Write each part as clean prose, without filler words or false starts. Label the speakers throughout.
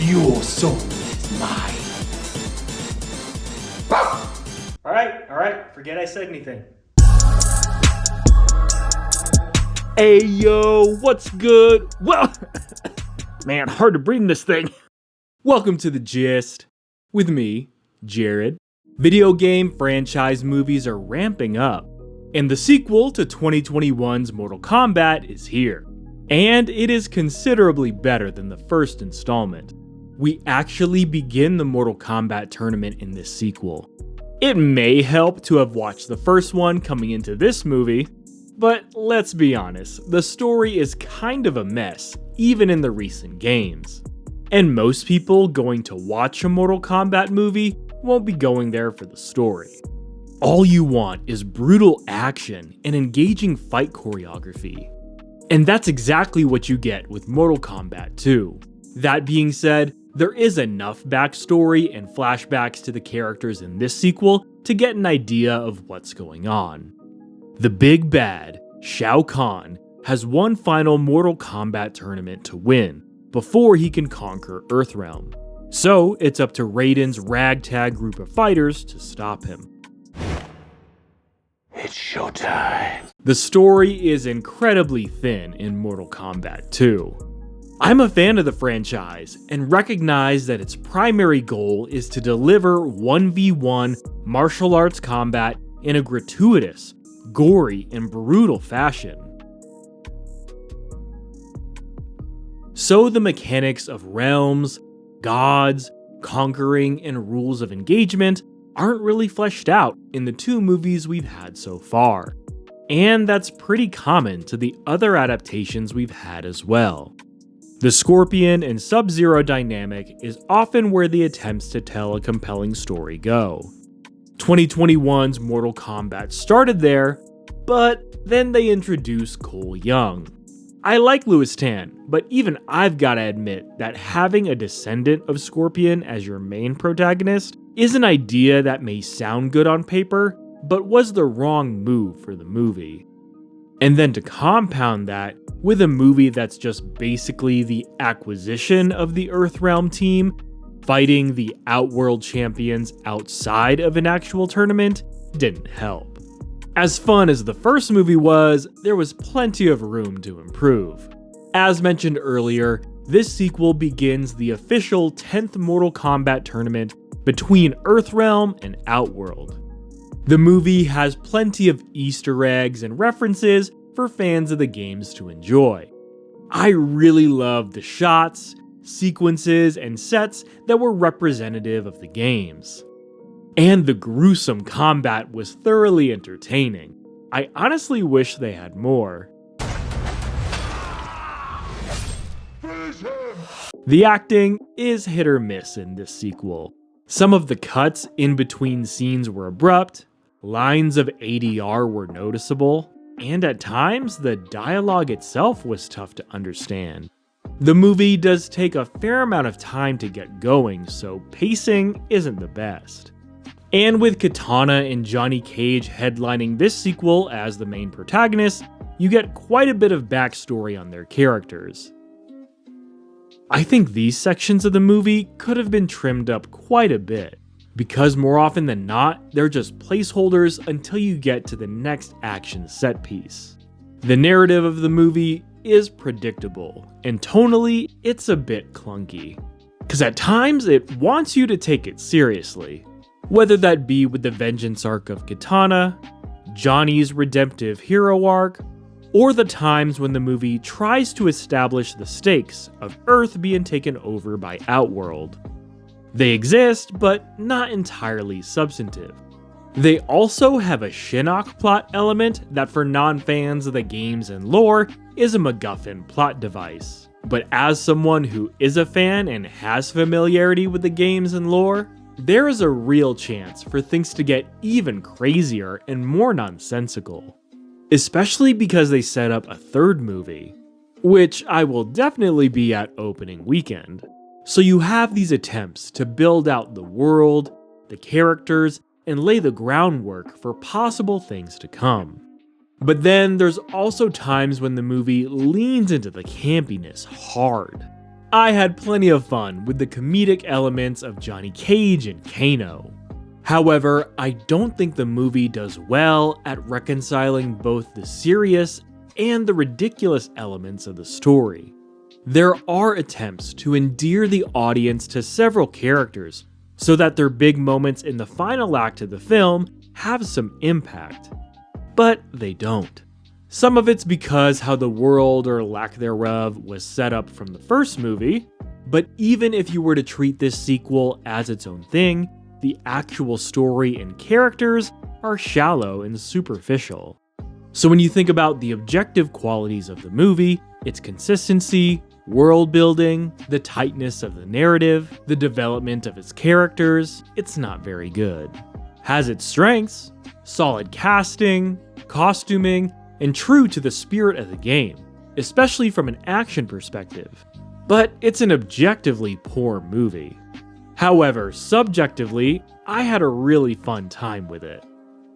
Speaker 1: Your soul is mine.
Speaker 2: Alright, forget I said anything.
Speaker 3: Hey yo, what's good? Well, man, hard to breathe in this thing. Welcome to The Gist, with me, Jared. Video game franchise movies are ramping up, and the sequel to 2021's Mortal Kombat is here. And it is considerably better than the first installment. We actually begin the Mortal Kombat tournament in this sequel. It may help to have watched the first one coming into this movie, but let's be honest, the story is kind of a mess, even in the recent games. And most people going to watch a Mortal Kombat movie won't be going there for the story. All you want is brutal action and engaging fight choreography. And that's exactly what you get with Mortal Kombat 2. That being said, there is enough backstory and flashbacks to the characters in this sequel to get an idea of what's going on. The big bad, Shao Kahn, has one final Mortal Kombat tournament to win before he can conquer Earthrealm. So it's up to Raiden's ragtag group of fighters to stop him.
Speaker 1: It's showtime.
Speaker 3: The story is incredibly thin in Mortal Kombat 2. I'm a fan of the franchise and recognize that its primary goal is to deliver 1v1 martial arts combat in a gratuitous, gory, and brutal fashion. So the mechanics of realms, gods, conquering, and rules of engagement aren't really fleshed out in the two movies we've had so far. And that's pretty common to the other adaptations we've had as well. The Scorpion and Sub-Zero dynamic is often where the attempts to tell a compelling story go. 2021's Mortal Kombat started there, but then they introduced Cole Young. I like Louis Tan, but even I've gotta admit that having a descendant of Scorpion as your main protagonist is an idea that may sound good on paper, but was the wrong move for the movie. And then to compound that with a movie that's just basically the acquisition of the Earthrealm team, fighting the Outworld champions outside of an actual tournament, didn't help. As fun as the first movie was, there was plenty of room to improve. As mentioned earlier, this sequel begins the official 10th Mortal Kombat tournament between Earthrealm and Outworld. The movie has plenty of Easter eggs and references for fans of the games to enjoy. I really loved the shots, sequences, and sets that were representative of the games. And the gruesome combat was thoroughly entertaining. I honestly wish they had more. The acting is hit or miss in this sequel. Some of the cuts in between scenes were abrupt, lines of ADR were noticeable, and at times the dialogue itself was tough to understand. The movie does take a fair amount of time to get going, so pacing isn't the best. And with Katana and Johnny Cage headlining this sequel as the main protagonists, you get quite a bit of backstory on their characters. I think these sections of the movie could have been trimmed up quite a bit, because more often than not, they're just placeholders until you get to the next action set piece. The narrative of the movie is predictable, and tonally, it's a bit clunky. Because at times, it wants you to take it seriously, whether that be with the vengeance arc of Katana, Johnny's redemptive hero arc, or the times when the movie tries to establish the stakes of Earth being taken over by Outworld. They exist, but not entirely substantive. They also have a Shinnok plot element that for non-fans of the games and lore is a MacGuffin plot device. But as someone who is a fan and has familiarity with the games and lore, there is a real chance for things to get even crazier and more nonsensical. Especially because they set up a third movie, which I will definitely be at opening weekend. So you have these attempts to build out the world, the characters, and lay the groundwork for possible things to come. But then there's also times when the movie leans into the campiness hard. I had plenty of fun with the comedic elements of Johnny Cage and Kano. However, I don't think the movie does well at reconciling both the serious and the ridiculous elements of the story. There are attempts to endear the audience to several characters so that their big moments in the final act of the film have some impact, but they don't. Some of it's because how the world, or lack thereof, was set up from the first movie, but even if you were to treat this sequel as its own thing, the actual story and characters are shallow and superficial. So when you think about the objective qualities of the movie, its consistency, world building, the tightness of the narrative, the development of its characters, it's not very good. Has its strengths: solid casting, costuming, and true to the spirit of the game, especially from an action perspective. But it's an objectively poor movie. However, subjectively, I had a really fun time with it.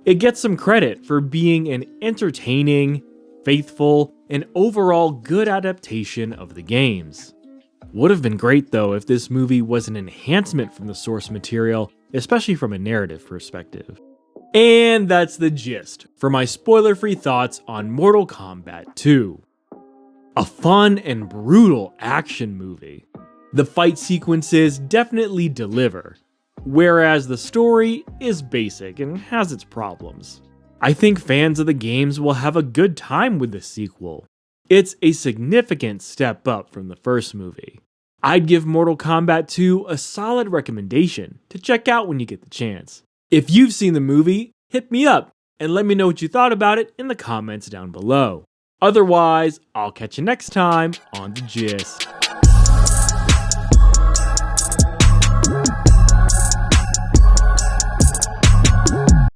Speaker 3: It gets some credit for being an entertaining, faithful, and overall good adaptation of the games. Would have been great though if this movie was an enhancement from the source material, especially from a narrative perspective. And that's the gist for my spoiler-free thoughts on Mortal Kombat 2. A fun and brutal action movie. The fight sequences definitely deliver, whereas the story is basic and has its problems. I think fans of the games will have a good time with the sequel. It's a significant step up from the first movie. I'd give Mortal Kombat 2 a solid recommendation to check out when you get the chance. If you've seen the movie, hit me up and let me know what you thought about it in the comments down below. Otherwise, I'll catch you next time on The Gist.